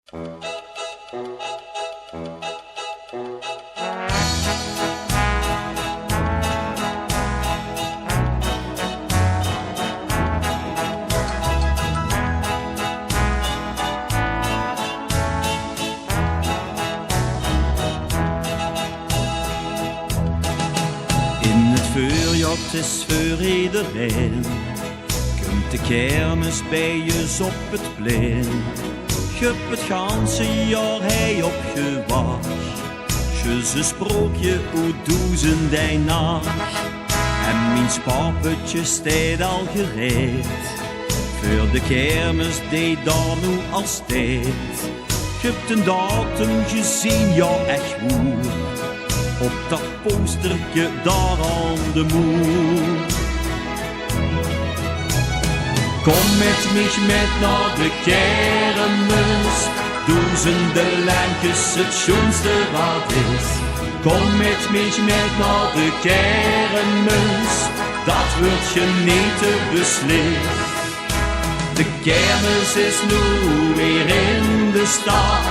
Het is voor iedereen. Komt de kermis bij je op het plein. Je hebt het ganse jaar hij op je wacht. Je ze sprookje hoe doezen die nacht. En mijn spaarputje staat al gereed. Voor de kermis die daar nu al staat. Je hebt een datum gezien, ja echt goed. Op dat postertje daar aan de muur. Kom met mij met naar de kermis. Duizenden lampjes het schoonste wat is. Kom met mij met naar de kermis. Dat wordt genieten beslist. De kermis is nu weer in de stad.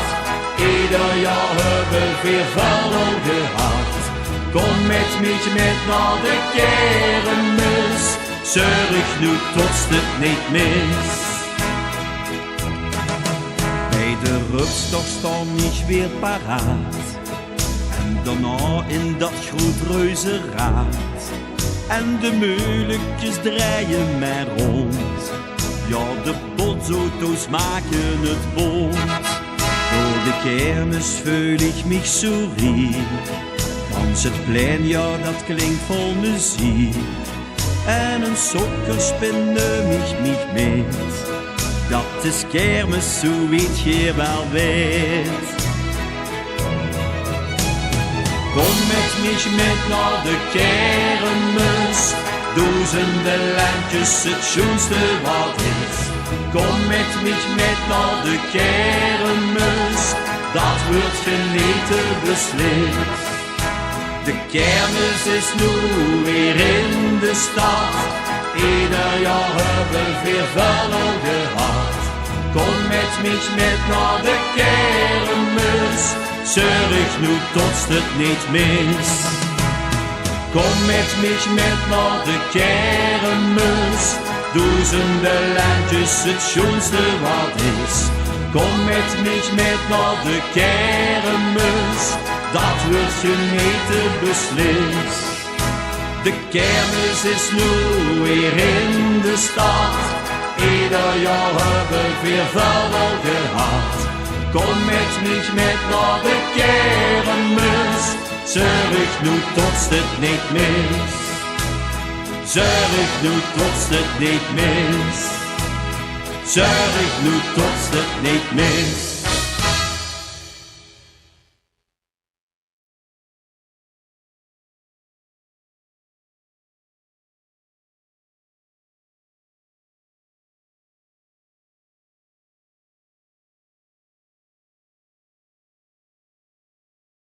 Ieder jaar hebben we weer vuil gehad. Kom met mij met naar de kermis. Zorg nu tot het niet mis. Bij de rupstok staan ik weer paraat. En daarna in dat groot reuzenraad. En de meulekjes draaien maar rond. Ja, de botsauto's maken het bond. Door de kermis voel ik mich sourire. Gans het plein, ja dat klinkt vol muziek. En een sokkerspin neemt mich met. Dat is kermis, zo weet je wel weet. Kom met mij met naar de kermis. Duizenden lampjes, het schoonste wat is. Kom met mij met naar de kermis. Dat wordt genieten beslist. De kermis is nu weer in de stad. Ieder jaar hebben we weer vuil gehad. Kom met mij met naar de kermis. Zorg nu tot het niet mis. Kom met mij met naar de kermis. Duizenden lampjes, het schoonste wat is. Kom met mij met naar de kermis. Dat wordt genieten beslist. De kermis is nu weer in de stad. Ieder jaar hebben we weer vuil gehad. Kom met mij met naar de kermis. Zorg nu tot het niet mis. Zorg nu tot het niet mis. Zorg nu tot het niet mis.